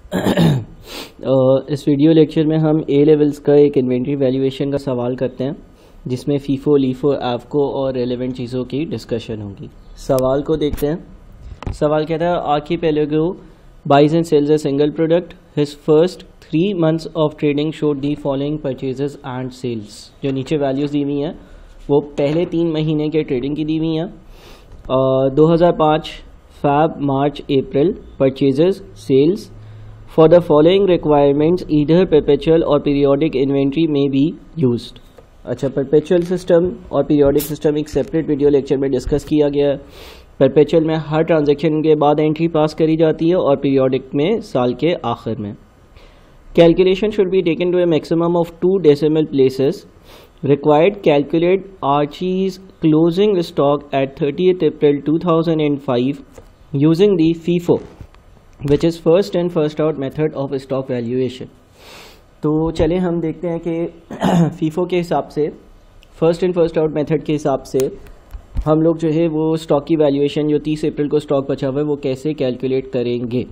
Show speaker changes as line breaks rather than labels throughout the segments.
इस video lecture में हम ए लेवल्स का एक इन्वेंट्री वैल्यूएशन का सवाल करते हैं जिसमें फीफो, लीफो, एफको और रेलेवेंट चीज़ों की डिस्कशन होगी। सवाल को देखते हैं। सवाल कहता है archipelago buys and sells a single product, his first 3 months of trading showed the following purchases and sales. जो नीचे वैल्यूज़ दी हुई हैं वो पहले 3 महीने के ट्रेडिंग की दी हुई हैं। 2005 Feb, March, April purchases, sales. For the following requirements, either perpetual or periodic inventory may be used. अच्छा, perpetual system और periodic system एक separate video lecture में डिस्कस किया गया है। perpetual में हर ट्रांजेक्शन के बाद एंट्री पास करी जाती है और periodic में साल के आखिर में। Calculation should be taken to a maximum of 2 decimal places. Required calculate Archie's closing stock at 30th April 2005 using the FIFO, which is first in first out method of stock valuation. तो चले हम देखते हैं कि FIFO के हिसाब से, first in first out method के हिसाब से हम लोग जो है वो स्टॉक की वैल्यूएशन जो 30 अप्रैल को स्टॉक बचा हुआ है वो कैसे कैलकुलेट करेंगे।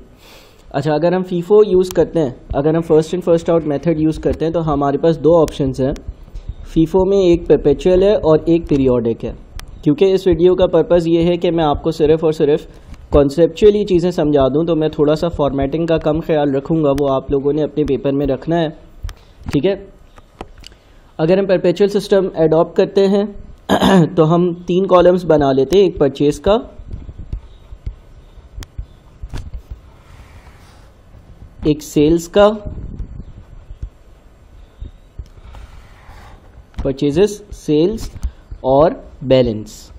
अच्छा, अगर हम फीफो यूज़ करते हैं, अगर हम first in first out method use करते हैं तो हमारे पास 2 ऑप्शंस हैं। फीफो में एक परपेचुअल है और एक पीरियोडिक है। क्योंकि इस वीडियो का पर्पज़ ये है कि मैं आपको सिर्फ़ और सिर्फ कॉन्सेप्चुअली चीज़ें समझा दूं, तो मैं थोड़ा सा फॉर्मेटिंग का कम ख्याल रखूंगा, वो आप लोगों ने अपने पेपर में रखना है, ठीक है। अगर हम परपेचुअल सिस्टम एडॉप्ट करते हैं तो हम 3 कॉलम्स बना लेते हैं, एक परचेज का, एक सेल्स का, परचेजेस, सेल्स और बैलेंस,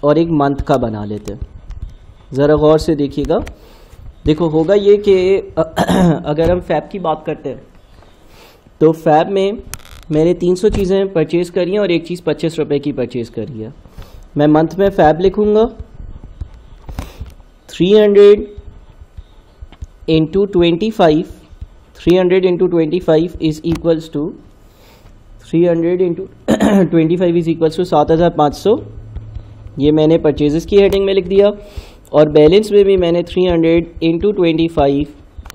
और एक मंथ का बना लेते हैं। ज़रा गौर से देखिएगा। देखो होगा ये कि अगर हम फैब की बात करते हैं तो फैब में मैंने 300 चीज़ें परचेज़ करी हैं और एक चीज़ 25 रुपए की परचेज़ करी है। मैं मंथ में फैब लिखूँगा 300 into 25, 300 into 25 is equals to 300 into 25 is equals to 7500। ये मैंने परचेजेस की हेडिंग में लिख दिया। और बैलेंस में भी मैंने 300 इंटू 25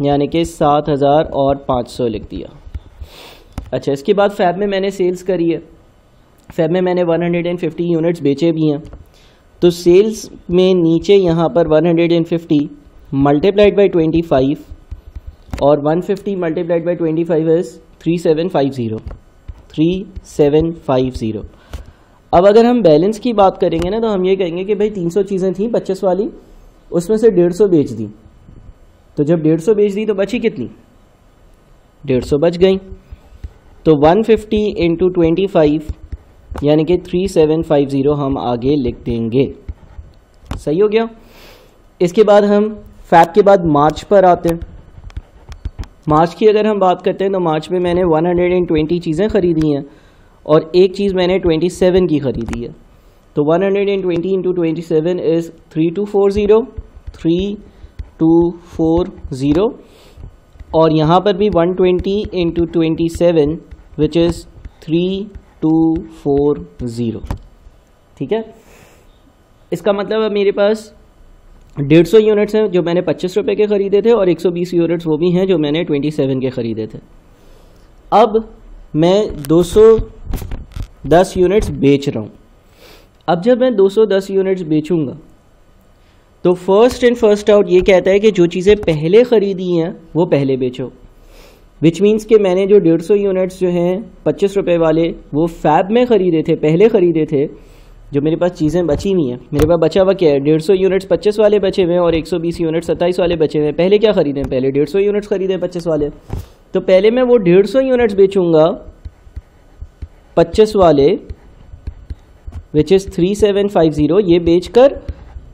यानी कि 7500 लिख दिया। अच्छा, इसके बाद फैब में मैंने सेल्स करी है। फैब में मैंने 150 यूनिट्स बेचे भी हैं, तो सेल्स में नीचे यहाँ पर 150 मल्टीप्लाइड बाई 25 और 150 मल्टीप्लाइड बाई 25 इज़ 3750। अब अगर हम बैलेंस की बात करेंगे ना तो हम ये कहेंगे कि भाई 300 चीज़ें थी 25 वाली, उसमें से 150 बेच दी। तो जब 150 बेच दी तो बची कितनी? 150 बच गई। तो 150 इंटू 25 यानी कि 3750 हम आगे लिख देंगे। सही हो गया। इसके बाद हम फैब के बाद मार्च पर आते हैं। मार्च की अगर हम बात करते हैं तो मार्च में मैंने 120 चीज़ें खरीदी हैं और एक चीज़ मैंने 27 की ख़रीदी है। तो 120 इंटू 27 इज़ 3240 और यहाँ पर भी 120 इंटू 27 विच इज़ 3240। ठीक है, इसका मतलब अब मेरे पास 150 यूनिट्स हैं जो मैंने 25 रुपये के ख़रीदे थे और 120 यूनिट्स वो भी हैं जो मैंने 27 के ख़रीदे थे। अब मैं 210 यूनिट्स बेच रहा हूँ। अब जब मैं 210 यूनिट्स बेचूंगा तो फर्स्ट इन फर्स्ट आउट ये कहता है कि जो चीज़ें पहले ख़रीदी हैं वो पहले बेचो। विच मीन्स कि मैंने जो 150 यूनिट्स जो हैं 25 रुपये वाले वो फैब में ख़रीदे थे, पहले ख़रीदे थे। जो मेरे पास चीज़ें बची हुई हैं, मेरे पास बचा हुआ क्या है? 150 यूनिट्स 25 वाले बचे हुए हैं और 120 यूनिट्स 27 वाले बचे हुए हैं। पहले क्या ख़रीदे? पहले 150 यूनिट्स ख़रीदे 25 वाले। तो पहले मैं वो 150 यूनिट्स बेचूंगा 25 वाले, विच इज़ 3750। ये बेचकर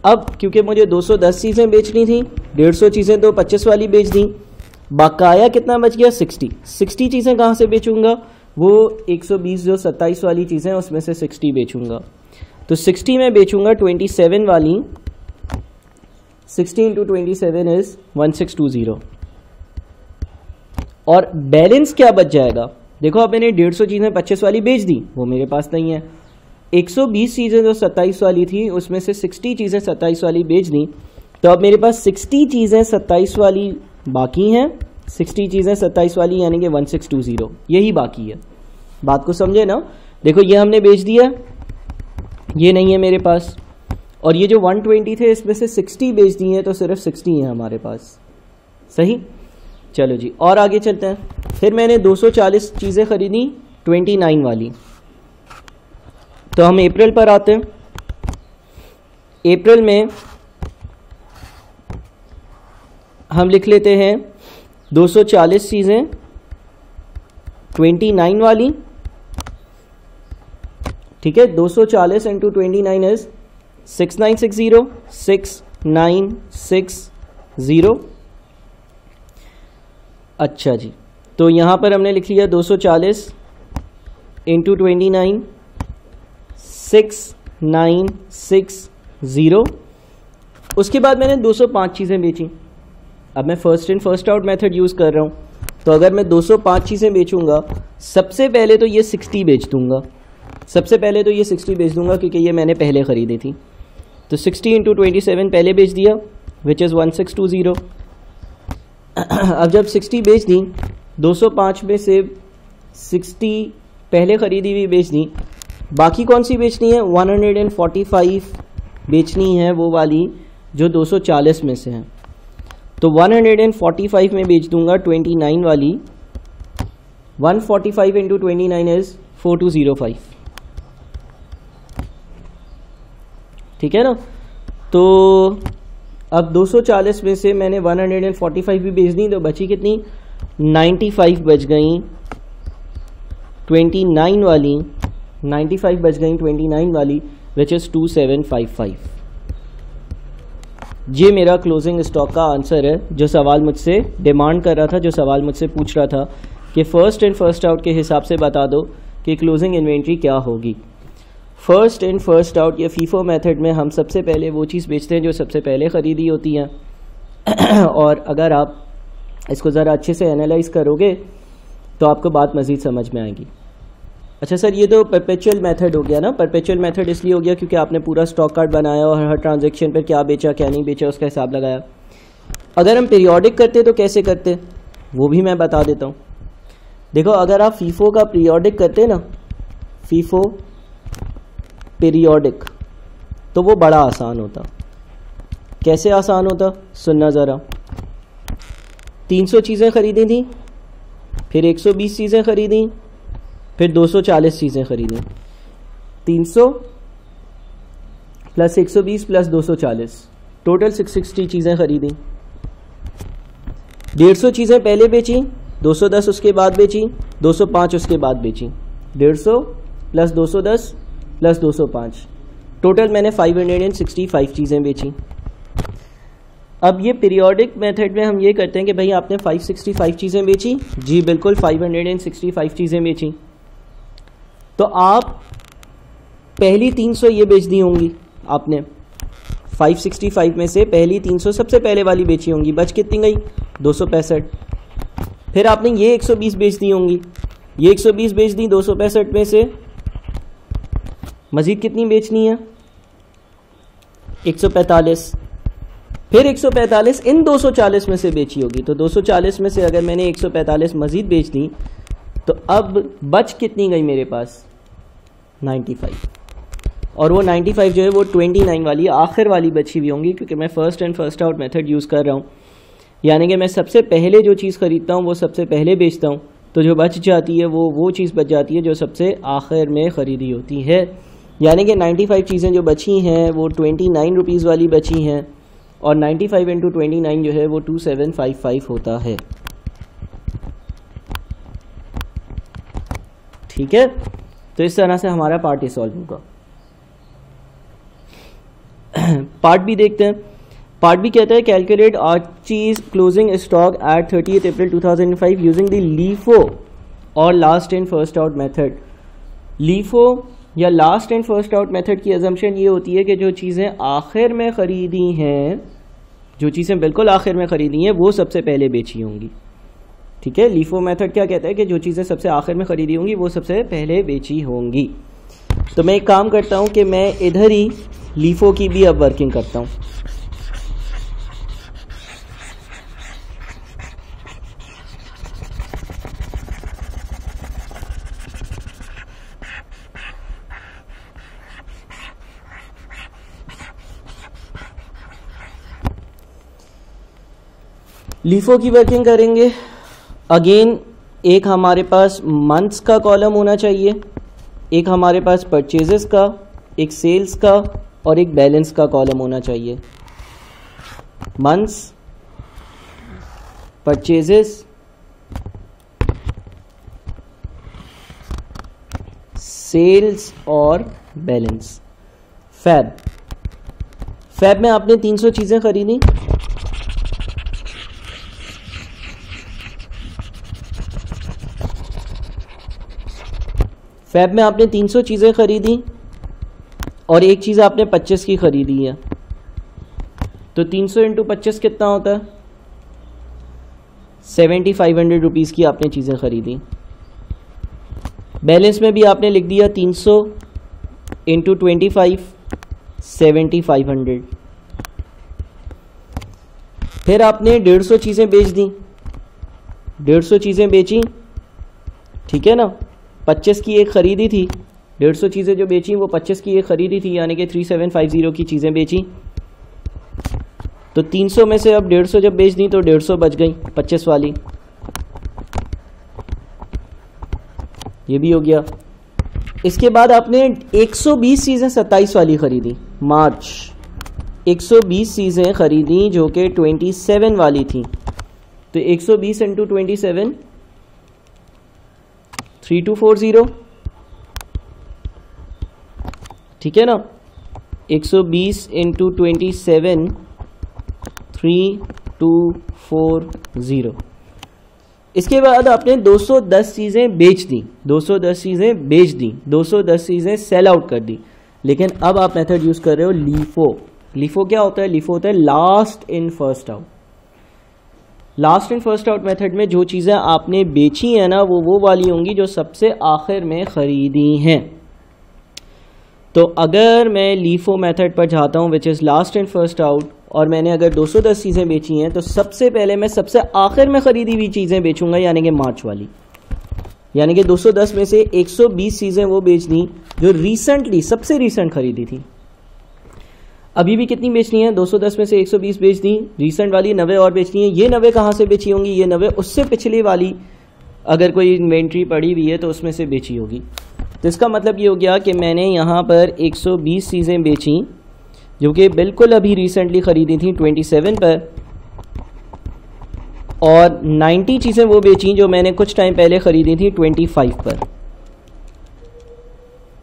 अब क्योंकि मुझे 210 चीज़ें बेचनी थी, 150 चीज़ें तो 25 वाली बेच दी, बकाया कितना बच गया? 60 चीज़ें कहाँ से बेचूंगा? वो 120 जो 27 वाली चीज़ें उसमें से 60 बेचूंगा। तो 60 में बेचूंगा 27 वाली। 60 इंटू 27 इज़ 1620 और बैलेंस क्या बच जाएगा? देखो अब मैंने 150 चीज़ें 25 वाली बेच दी, वो मेरे पास नहीं है। 120 चीज़ें जो 27 वाली थी उसमें से 60 चीज़ें 27 वाली बेच दी, तो अब मेरे पास 60 चीज़ें 27 वाली बाकी हैं 60 चीज़ें 27 वाली, यानी कि 1620, यही बाकी है। बात को समझे ना। देखो ये हमने बेच दिया, ये नहीं है मेरे पास, और ये जो 120 थे इसमें से 60 बेच दिए हैं, तो सिर्फ 60 है हमारे पास। सही, चलो जी और आगे चलते हैं। फिर मैंने 240 चीज़ें खरीदी 29 वाली। तो हम अप्रैल पर आते हैं। अप्रैल में हम लिख लेते हैं 240 चीज़ें 29 वाली, ठीक है। 240 इंटू 29 इज 6960, 6960। अच्छा जी, तो यहाँ पर हमने लिख लिया 240 इंटू 29, 6960। उसके बाद मैंने 205 चीज़ें बेची। अब मैं first in first out method use कर रहा हूँ, तो अगर मैं 205 चीज़ें बेचूंगा, सबसे पहले तो ये 60 बेच दूंगा, सबसे पहले तो ये 60 बेच दूंगा क्योंकि ये मैंने पहले ख़रीदी थी। तो 60 इंटू 27 पहले बेच दिया, विच इज़ 1620। अब जब 60 बेच दी, 205 में से 60 पहले ख़रीदी हुई बेच दी, बाकी कौन सी बेचनी है? 145 बेचनी है, वो वाली जो 240 में से है। तो 145 में बेच दूंगा 29 वाली। 145 इंटू 29 इज़ 4205, ठीक है ना। तो अब 240 में से मैंने 145 भी बेच दी, तो बची कितनी? 95 बच गई 29 वाली, 95 बच गई 29 वाली, विच इज़ 2755। ये मेरा क्लोजिंग स्टॉक का आंसर है, जो सवाल मुझसे डिमांड कर रहा था, जो सवाल मुझसे पूछ रहा था कि फर्स्ट इन फर्स्ट आउट के हिसाब से बता दो कि क्लोजिंग इन्वेंट्री क्या होगी। फर्स्ट इन फर्स्ट आउट या फीफो मेथड में हम सबसे पहले वो चीज़ बेचते हैं जो सबसे पहले ख़रीदी होती है। और अगर आप इसको ज़रा अच्छे से एनालाइज करोगे तो आपको बात मज़ीद समझ में आएगी। अच्छा सर, ये तो परपेचुअल मेथड हो गया ना। परपेचुअल मेथड इसलिए हो गया क्योंकि आपने पूरा स्टॉक कार्ड बनाया और हर ट्रांजैक्शन पर क्या बेचा क्या नहीं बेचा उसका हिसाब लगाया। अगर हम पीरियोडिक करते तो कैसे करते, वो भी मैं बता देता हूँ। देखो, अगर आप फीफो का पीरियोडिक करते ना, फीफो पीरियोडिक, तो वो बड़ा आसान होता। कैसे आसान होता, सुनना ज़रा। 300 चीज़ें खरीदी थी, फिर 120 चीज़ें खरीदी, फिर 240 चीज़ें खरीदी। 300 प्लस 120 प्लस 240, टोटल 660 चीज़ें खरीदी। 150 चीज़ें पहले बेची, 210 उसके बाद बेची, 205 उसके बाद बेची। 150 प्लस 210 प्लस 205, टोटल मैंने 565 चीज़ें बेची। अब ये पीरियोडिक मेथड में हम ये करते हैं कि भाई आपने 565 चीज़ें बेची, जी बिल्कुल 565 चीज़ें बेची, तो आप पहली 300 ये बेच दी होंगी आपने। 565 में से पहली 300 सबसे पहले वाली बेची होंगी, बच कितनी गई? 265। फिर आपने ये 120 बेच दी होंगी, ये 120 बेच दी 265 में से, मजीद कितनी बेचनी है? 145। फिर 145 इन 240 में से बेची होगी, तो 240 में से अगर मैंने 145 मजीद बेच दी तो अब बच कितनी गई मेरे पास? 95। और वो 95 जो है वो 29 वाली आखिर वाली बची हुई होंगी, क्योंकि मैं first and first out method use कर रहा हूँ। यानी कि मैं सबसे पहले जो चीज़ ख़रीदता हूँ वो सबसे पहले बेचता हूँ, तो जो बच जाती है वो चीज़ बच जाती है जो सबसे आखिर में ख़रीदी होती है। यानी कि 95 चीज़ें जो बची हैं वो 29 रुपीज़ वाली बची हैं, और 95 इंटू 29 जो है वो 2755 होता है। ठीक है, तो इस तरह से हमारा पार्ट ही सॉल्व होगा। पार्ट भी देखते हैं। पार्ट भी कहता है calculate Archies closing stock at 30 April 2005 using the LIFO और last in first out method. LIFO या last and first out method की अजम्पशन ये होती है कि जो चीज़ें आखिर में ख़रीदी हैं, जो चीज़ें बिल्कुल आखिर में ख़रीदी हैं वो सबसे पहले बेची होंगी। ठीक है, लीफो मेथड क्या कहता है कि जो चीज़ें सबसे आखिर में ख़रीदी होंगी वो सबसे पहले बेची होंगी। तो मैं एक काम करता हूँ कि मैं इधर ही लीफो की भी अब वर्किंग करता हूँ। लीफो की वर्किंग करेंगे। अगेन एक हमारे पास मंथ्स का कॉलम होना चाहिए, एक हमारे पास परचेजेस का, एक सेल्स का और एक बैलेंस का कॉलम होना चाहिए। मंथ्स, परचेजेस, सेल्स और बैलेंस। फैब में आपने 300 चीजें खरीदी। फैब में आपने 300 चीजें खरीदी और एक चीज आपने 25 की खरीदी है, तो 300 इंटू 25 कितना होता है? 7500 रुपीज की आपने चीजें खरीदी। बैलेंस में भी आपने लिख दिया 300 इंटू 25 7500। फिर आपने 150 चीजें बेच दी, 150 चीजें बेची, ठीक है ना। 25 की एक खरीदी थी, 150 चीजें जो बेची वो 25 की एक खरीदी थी, यानी कि 3750 की चीजें बेची। तो 300 में से अब 150 जब बेच दी तो 150 बच गई 25 वाली, ये भी हो गया। इसके बाद आपने 120 चीजें 27 वाली खरीदी, मार्च 120 चीजें खरीदी जो कि 27 वाली थी, तो 120 इंटू 27 3240, ठीक है ना। 120 इंटू 27 3240। इसके बाद आपने 210 चीज़ें बेच दी, 210 चीज़ें बेच दी, 210 चीज़ें सेल आउट कर दी। लेकिन अब आप मेथड यूज़ कर रहे हो लीफो। लीफो क्या होता है? लीफो होता है last in first out. Last in first out method में जो चीज़ें आपने बेची हैं ना वो वाली होंगी जो सबसे आखिर में ख़रीदी हैं। तो अगर मैं लीफो मेथड पर जाता हूँ which is last in first out, और मैंने अगर 210 चीज़ें बेची हैं तो सबसे पहले मैं सबसे आखिर में ख़रीदी हुई चीज़ें बेचूंगा, यानी कि मार्च वाली। यानी कि 210 में से 120 चीज़ें वो बेच दी जो रिसेंटली सबसे रिसेंट खरीदी थी। अभी भी कितनी बेचनी है? 210 में से 120 बेच दी, रिसेंट वाली 90 और बेचनी है। ये 90 कहाँ से बेची होंगी? ये 90 उससे पिछली वाली अगर कोई इन्वेंट्री पड़ी हुई है तो उसमें से बेची होगी। तो इसका मतलब ये हो गया कि मैंने यहाँ पर 120 चीज़ें बेची जो कि बिल्कुल अभी रिसेंटली ख़रीदी थी 27 पर, और 90 चीज़ें वो बेची जो मैंने कुछ टाइम पहले ख़रीदी थी 25 पर,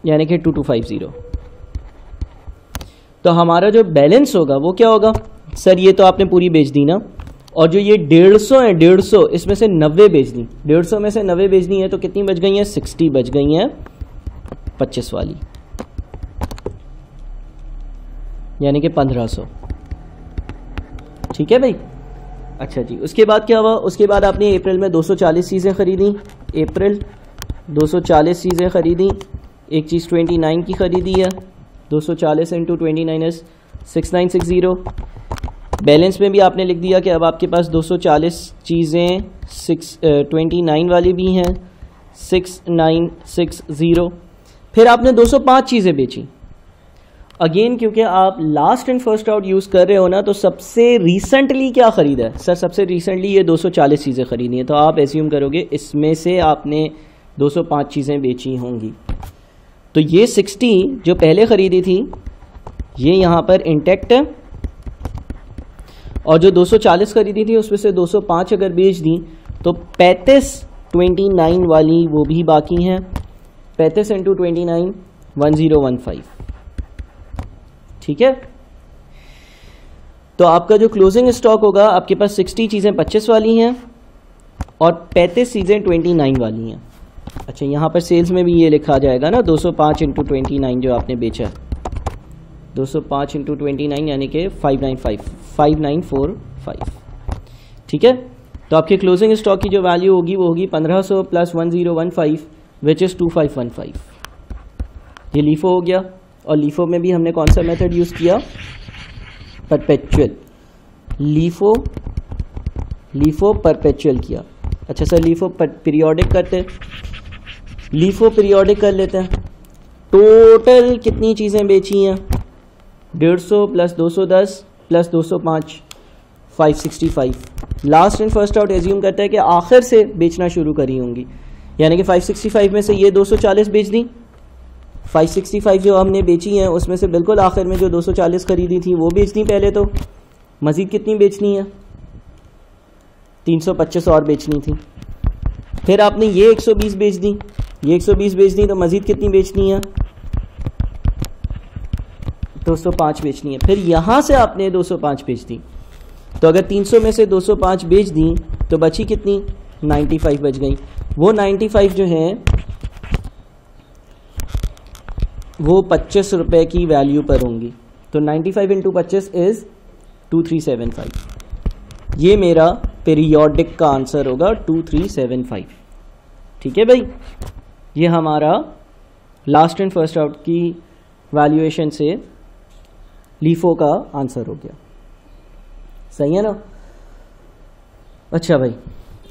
यानी कि 2250। तो हमारा जो बैलेंस होगा वो क्या होगा? सर ये तो आपने पूरी बेच दी ना, और जो ये 150 है 150 इसमें से 90 बेच दी, 150 में से 90 बेच दी है तो कितनी बच गई हैं? 60 बच गई हैं 25 वाली, यानी कि 1500। ठीक है भाई। अच्छा जी, उसके बाद क्या हुआ? उसके बाद आपने अप्रैल में 240 चीज़ें खरीदी। अप्रैल 240 चीज़ें खरीदी, एक चीज़ 29 की खरीदी है, 240 इंटू 29 इज 6960। बैलेंस में भी आपने लिख दिया कि अब आपके पास 240 चीज़ें 29 वाली भी हैं, 6960। फिर आपने 205 चीज़ें बेची। अगेन क्योंकि आप last and first out use कर रहे हो ना, तो सबसे रिसेंटली क्या ख़रीदा है? सर सबसे रिसेंटली ये 240 चीज़ें ख़रीदी हैं, तो आप एज्यूम करोगे इसमें से आपने 205 चीज़ें बेची होंगी। तो ये 60 जो पहले ख़रीदी थी ये यहाँ पर इंटैक्ट है, और जो 240 खरीदी थी उसमें से 205 अगर बेच दी तो 3529 वाली वो भी बाकी हैं। 35 इंटू 29 1015। ठीक है। तो आपका जो क्लोजिंग स्टॉक होगा, आपके पास 60 चीज़ें 25 वाली हैं और 35 चीज़ें 29 वाली हैं। अच्छा, यहाँ पर सेल्स में भी ये लिखा जाएगा ना, 205 इंटू 29 जो आपने बेचा, 205 इंटू 29 यानी कि 5945। ठीक है। तो आपके क्लोजिंग स्टॉक की जो वैल्यू होगी वो होगी 1500 प्लस 1015 विच इज़ 2515। ये लीफो हो गया। और लीफो में भी हमने कौन सा मेथड यूज़ किया? परपेचुअल। लीफो परपेचुअल किया। अच्छा सर, लीफो पीरियोडिक करते, लीफो पीरियोडिक कर लेते हैं। टोटल कितनी चीज़ें बेची हैं? 150 plus 210 plus 205, 565। Last and first out assume करता है कि आखिर से बेचना शुरू करी होंगी, यानी कि 565 में से ये 240 बेच दी। 565 जो हमने बेची हैं उसमें से बिल्कुल आखिर में जो 240 खरीदी थी वो बेच दी पहले। तो मज़ीद कितनी बेचनी है? 325 और बेचनी थी। फिर आपने ये 120 बेच दी, ये 120 बेच दी, तो मज़ीद कितनी बेचनी है? 205 बेचनी है। फिर यहाँ से आपने 205 बेच दी, तो अगर 300 में से 205 बेच दी तो बची कितनी? 95 बच गई। वो 95 जो हैं वो 25 रुपए की वैल्यू पर होंगी। तो 95 इंटू 25 इज़ 2375। ये मेरा पीरियोडिक का आंसर होगा 2375। ठीक है भाई, ये हमारा लास्ट एंड फर्स्ट आउट की वैल्यूएशन से लीफो का आंसर हो गया। सही है ना? अच्छा भाई,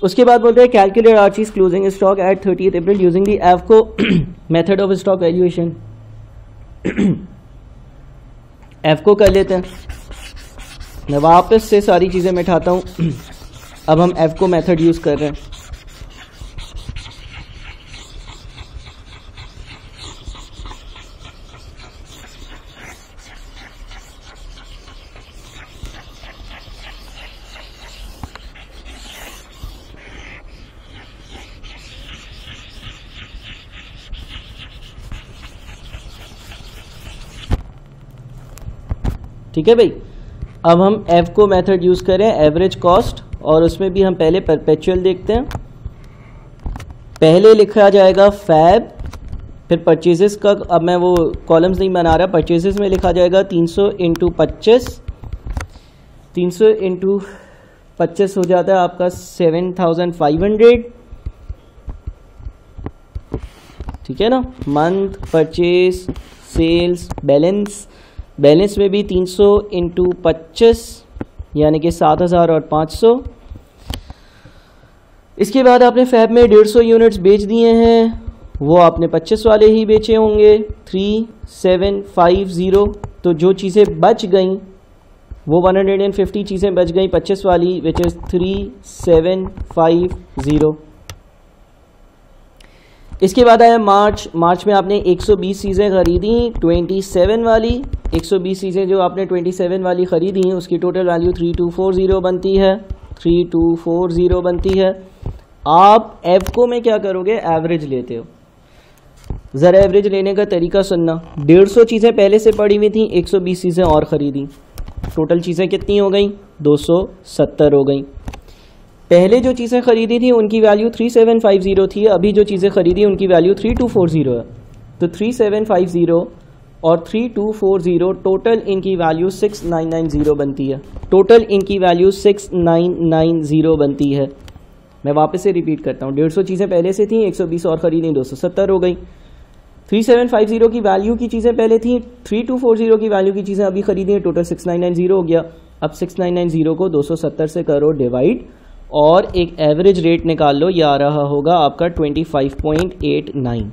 उसके बाद बोलते हैं calculate Archies closing stock at 30 April using the FIFO method of stock valuation. FIFO कर लेते हैं, मैं वापस से सारी चीज़ें मिटाता हूँ। अब हम एफको मेथड यूज़ कर रहे हैं। ठीक है भाई, अब हम एफको मेथड यूज़ करें, एवरेज कॉस्ट, और उसमें भी हम पहले परपेचुअल देखते हैं। पहले लिखा जाएगा फैब, फिर परचेजेस का, अब मैं वो कॉलम्स नहीं बना रहा, परचेजेस में लिखा जाएगा 300 इंटू 25। 300 इंटू 25 हो जाता है आपका 7500। ठीक है ना? Month, purchase, sales, balance. Balance में भी 300 इंटू 25 यानी कि 7000 और 500। इसके बाद आपने फैब में 150 यूनिट्स बेच दिए हैं, वो आपने 25 वाले ही बेचे होंगे, 3750। तो जो चीज़ें बच गई वो 150 चीज़ें बच गई 25 वाली, विच इज़ 3750। इसके बाद आया मार्च। मार्च में आपने 120 चीज़ें खरीदी 27 वाली। 120 चीज़ें जो आपने 27 वाली ख़रीदी हैं उसकी टोटल वैल्यू 3240 बनती है। 3240 बनती है। आप एफको में क्या करोगे? एवरेज लेते हो। ज़रा एवरेज लेने का तरीका सुनना। 150 चीज़ें पहले से पड़ी हुई थी, 120 चीज़ें और ख़रीदी, टोटल चीज़ें कितनी हो गई? 270 हो गई। पहले जो चीज़ें खरीदी थी उनकी वैल्यू 3750 थी, अभी जो चीज़ें खरीदी उनकी वैल्यू 3240 है। तो 3750 और 3240 टोटल इनकी वैल्यू 6990 बनती है। टोटल इनकी वैल्यू 6990 बनती है। मैं वापस से रिपीट करता हूँ, 150 चीज़ें पहले से थी, 120 और ख़रीदी, 270 हो गई। 3750 की वैल्यू की चीज़ें पहले थी, 3240 की वैल्यू की चीज़ें अभी खरीदी हैं, टोटल 6990 हो गया। अब 6990 को 270 से करो डिवाइड और एक एवरेज रेट निकाल लो, ये आ रहा होगा आपका 25.89।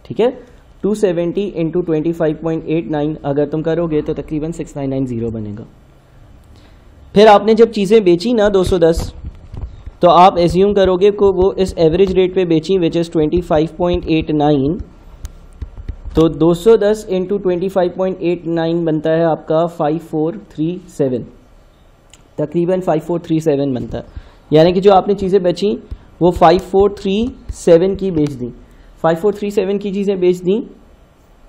ठीक है, 270 इंटू 25.89 अगर तुम करोगे तो तकरीबन 6990 बनेगा। फिर आपने जब चीज़ें बेची ना 210, तो आप एज्यूम करोगे को वो इस एवरेज रेट पे बेची, विच इज़ 25.89। तो 210 इंटू 25.89 बनता है आपका 5437, तकरीबन 5437 बनता है। यानी कि जो आपने चीज़ें बेची वो 5437 की बेच दी। 5437 की चीज़ें बेच दी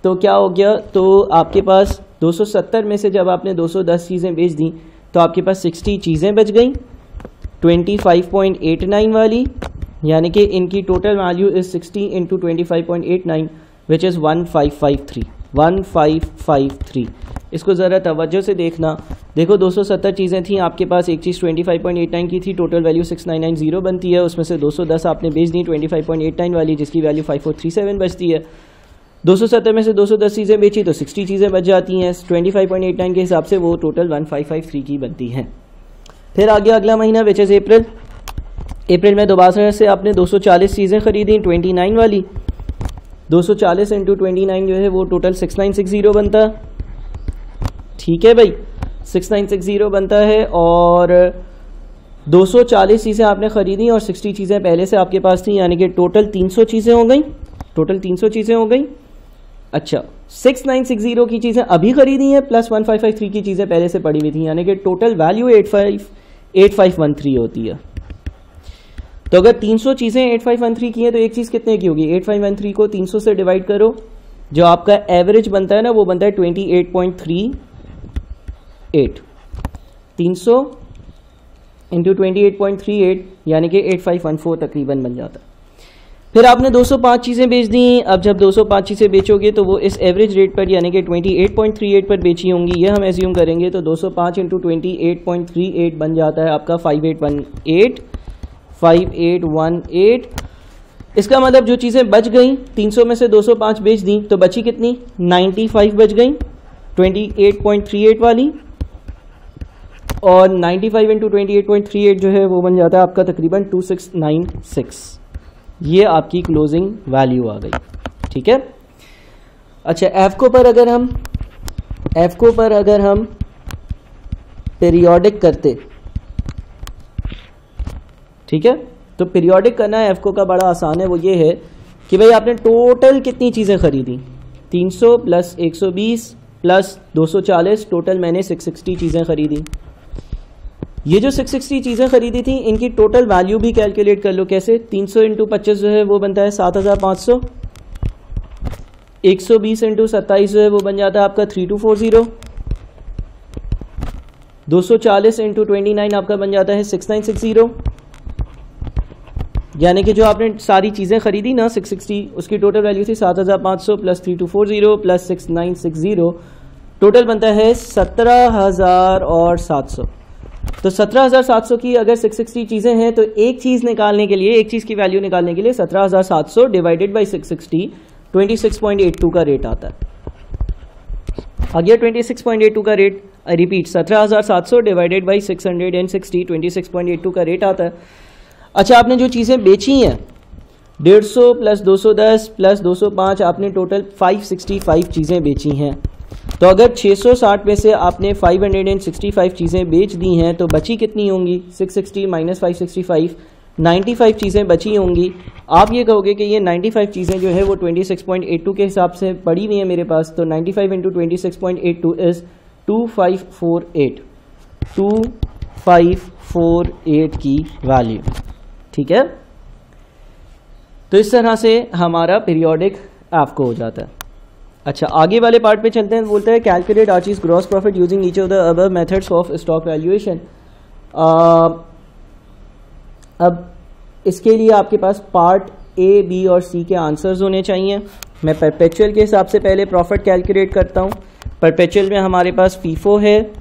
तो क्या हो गया? तो आपके पास 270 में से जब आपने 210 चीज़ें बेच दी तो आपके पास 60 चीज़ें बच गई 25.89 वाली, यानी कि इनकी total value is 60 into 25.89 which is 1553। 1553। इसको ज़रा तवज्जो से देखना। देखो 270 चीज़ें थी आपके पास, एक चीज़ 25.89 की थी, टोटल वैल्यू 6990 बनती है। उसमें से 210 आपने बेच दी 25.89 वाली, जिसकी वैल्यू 5437 बचती है। 270 में से 210 चीज़ें बेची तो 60 चीज़ें बच जाती हैं। 25.89 के हिसाब से वो टोटल 1553 की बनती हैं। फिर आ गया अगला महीना विच इज़ अप्रैल। अप्रैल में दोबारा से आपने 240 चीज़ें खरीदी 29 वाली। 240 इंटू 29 जो है वो टोटल 6960 बनता है। ठीक है भाई, 6960 बनता है, और 240 चीज़ें आपने ख़रीदी और 60 चीज़ें पहले से आपके पास थी, यानी कि टोटल 300 चीज़ें हो गई, टोटल 300 चीज़ें हो गई। अच्छा, 6960 की चीज़ें अभी ख़रीदी हैं प्लस 1553 की चीज़ें पहले से पड़ी हुई थी, यानी कि टोटल वैल्यू 8513 होती है। तो अगर 300 चीज़ें 8513 की हैं तो एक चीज़ कितने की होगी? 8513 को 300 से डिवाइड करो, जो आपका एवरेज बनता है ना वो बनता है 28.38। 300 इंटू 28.38 यानी कि 8514 तकरीबन बन जाता है। फिर आपने 205 चीज़ें बेच दी। अब जब 205 चीज़ें बेचोगे तो वो इस एवरेज रेट पर यानी कि 28.38 पर बेची होंगी, ये हम एज्यूम करेंगे। तो 205 इंटू 28.38 बन जाता है आपका 5818। इसका मतलब जो चीज़ें बच गई 300 में से 205 बेच दी तो बची कितनी? 95 बच गई 28.38 वाली, और 95 इंटू 28.38 जो है वो बन जाता है आपका तकरीबन 2696। ये आपकी क्लोजिंग वैल्यू आ गई, ठीक है। अच्छा, एफको पर अगर हम पीरियोडिक करते, ठीक है, तो पीरियोडिक करना है एफको का बड़ा आसान है। वो ये है कि भाई आपने टोटल कितनी चीज़ें खरीदी, 300 प्लस 120 प्लस 240, टोटल मैंने 660 चीज़ें खरीदी। ये जो 660 चीज़ें खरीदी थी इनकी टोटल वैल्यू भी कैलकुलेट कर लो। कैसे? 300 इंटू 25 जो है वो बनता है 7500, 120 इंटू 27 जो है वो बन जाता है आपका 3240, 240 इंटू 29 आपका बन जाता है 6960, यानी कि जो आपने सारी चीज़ें खरीदी ना 660, उसकी टोटल वैल्यू थी 7500 प्लस 3240 प्लस 6960, टोटल बनता है 17700। तो 17700 की अगर 660 चीज़ें हैं तो एक चीज़ निकालने के लिए, एक चीज़ की वैल्यू निकालने के लिए 17700 डिवाइडेड बाई 660 26.82 का रेट आता है। आ गया 26.82 का रेट। रिपीट, 17700 डिवाइडेड बाई 660 26.82 का रेट आता है। अच्छा, आपने जो चीज़ें बेची हैं 150 प्लस 210 प्लस 205, आपने टोटल 565 चीज़ें बेची हैं। तो अगर 660 में से आपने 565 चीज़ें बेच दी हैं तो बची कितनी होंगी? 660 माइनस 565, 95 चीज़ें बची होंगी। आप ये कहोगे कि ये 95 चीज़ें जो है वो 26.82 के हिसाब से पड़ी हुई हैं मेरे पास, तो 95 इंटू 26.82 इज़ 2548 की वैल्यू, ठीक है। तो इस तरह से हमारा पीरियोडिक आपको हो जाता है। अच्छा, आगे वाले पार्ट पे चलते हैं। बोलते हैं calculate Archie's gross profit using each of the above methods of stock valuation. अब इसके लिए आपके पास पार्ट ए, बी और सी के आंसर्स होने चाहिए। मैं परपेचुअल के हिसाब से पहले प्रॉफिट कैलकुलेट करता हूँ। परपेचुअल में हमारे पास फीफो है,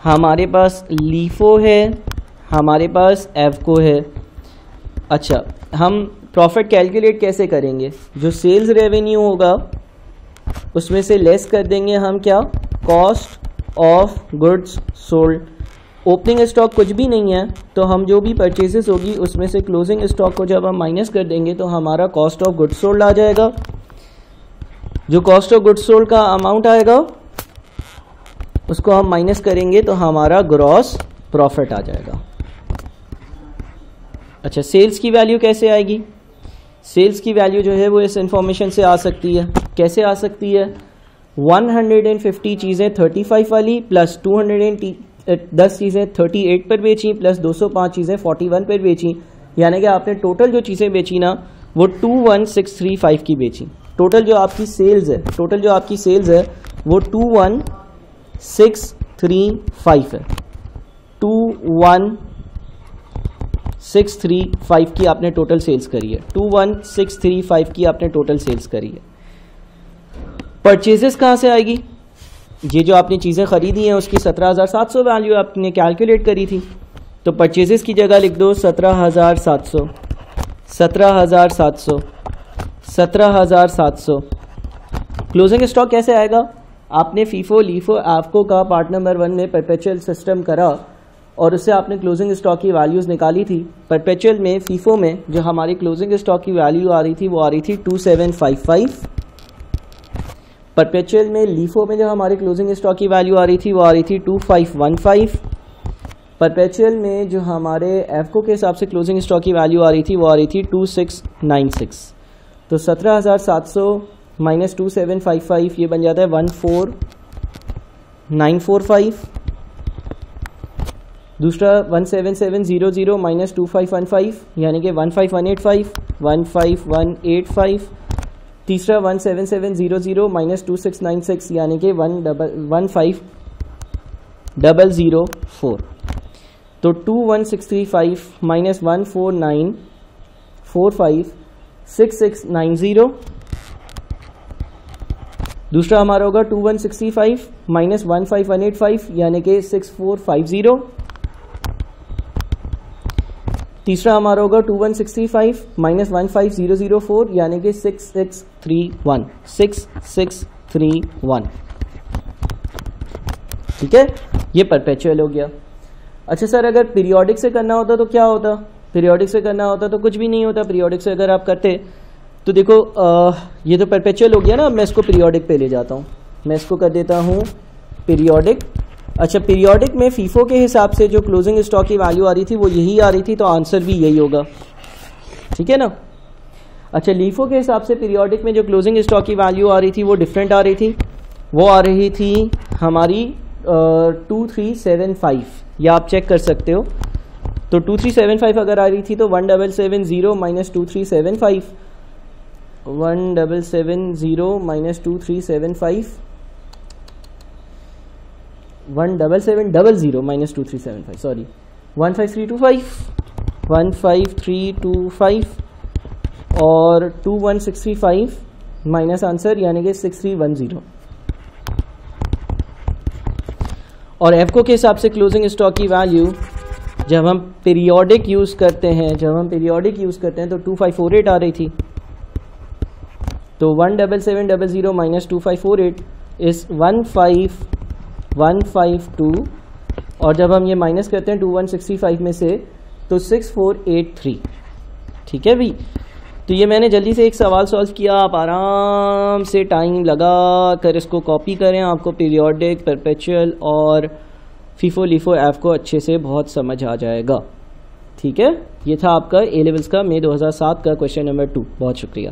हमारे पास लीफो है, हमारे पास एवको है। अच्छा, हम प्रॉफिट कैलकुलेट कैसे करेंगे? जो सेल्स रेवेन्यू होगा उसमें से लेस कर देंगे हम क्या? Cost of goods sold. Opening stock कुछ भी नहीं है, तो हम जो भी परचेजेस होगी उसमें से क्लोजिंग स्टॉक को जब हम माइनस कर देंगे तो हमारा कॉस्ट ऑफ गुड्स सोल्ड आ जाएगा। जो कॉस्ट ऑफ गुड्स सोल्ड का अमाउंट आएगा उसको हम माइनस करेंगे तो हमारा ग्रॉस प्रॉफिट आ जाएगा। अच्छा, सेल्स की वैल्यू कैसे आएगी? सेल्स की वैल्यू जो है वो इस इंफॉर्मेशन से आ सकती है। कैसे आ सकती है? 150 चीज़ें 35 वाली प्लस 210 चीज़ें 38 पर बेची प्लस 205 चीज़ें 41 पर बेची, यानी कि आपने टोटल जो चीज़ें बेची ना वो 21635 की बेची। टोटल जो आपकी सेल्स है वो 21635 है। 21635 की आपने टोटल सेल्स करी है। 21635 की आपने टोटल सेल्स करी है। परचेजेस कहाँ से आएगी? ये जो आपने चीज़ें खरीदी हैं उसकी 17700 वैल्यू आपने कैलकुलेट करी थी, तो परचेजेस की जगह लिख दो 17700, 17700, 17700। क्लोजिंग स्टॉक कैसे आएगा? आपने फीफो, लीफो, एफको का पार्ट नंबर 1 में परपेचुअल सिस्टम करा और उससे आपने क्लोजिंग स्टॉक की वैल्यूज़ निकाली थी। परपेचुअल में, फीफो में जो हमारी क्लोजिंग स्टॉक की वैल्यू आ रही थी वो आ रही थी 2755 परपेचुअल में लीफो में जो हमारे क्लोजिंग स्टॉक की वैल्यू आ रही थी वो आ रही थी 2515। परपेचुअल में जो हमारे एफको के हिसाब से क्लोजिंग स्टॉक की वैल्यू आ रही थी वो आ रही थी 2696। तो 17,700 माइनस 2755 ये बन जाता है 14945। दूसरा 17700 माइनस 2515 यानी कि 15185 15185। तीसरा 17700 माइनस 2696 यानी कि 15004। तो 2165 माइनस 14945 6690। दूसरा हमारा होगा 2165 माइनस 15185 यानी कि 6450। तीसरा हमारा होगा 2165 माइनस 15004 यानी कि 6631। ठीक है, ये परपेचुअल हो गया। अच्छा सर, अगर पीरियोडिक से करना होता तो क्या होता? पीरियोडिक से करना होता तो कुछ भी नहीं होता। पीरियोडिक से अगर आप करते तो देखो ये तो परपेचुअल हो गया ना। मैं इसको पीरियोडिक पे ले जाता हूँ, मैं इसको कर देता हूँ पीरियोडिक। अच्छा, पीरियोडिक में फीफो के हिसाब से जो क्लोजिंग स्टॉक की वैल्यू आ रही थी वो यही आ रही थी, तो आंसर भी यही होगा। ठीक है ना। अच्छा, लीफो के हिसाब से पीरियोडिक में जो क्लोजिंग स्टॉक की वैल्यू आ रही थी वो डिफरेंट आ रही थी। वो आ रही थी हमारी 2375, या आप चेक कर सकते हो। तो 2375 अगर आ रही थी तो 1770 माइनस 2375, 1770 माइनस 2375, 1700 माइनस 2375, सॉरी 15325, 15325 और 2165 माइनस आंसर यानी कि 6310। और एफको के हिसाब से क्लोजिंग स्टॉक की वैल्यू जब हम पीरियोडिक यूज़ करते हैं तो 2548 आ रही थी। तो 17700 माइनस 2548 इस 15152, और जब हम ये माइनस करते हैं 2165 में से तो 6483। ठीक है भाई, तो ये मैंने जल्दी से एक सवाल सॉल्व किया। आप आराम से टाइम लगा कर इसको कॉपी करें, आपको पीरियोडिक, परपेचुअल और फीफो लीफो एफ को अच्छे से बहुत समझ आ जाएगा। ठीक है, ये था आपका ए लेवल्स का मई 2007 का क्वेश्चन नंबर 2। बहुत शुक्रिया।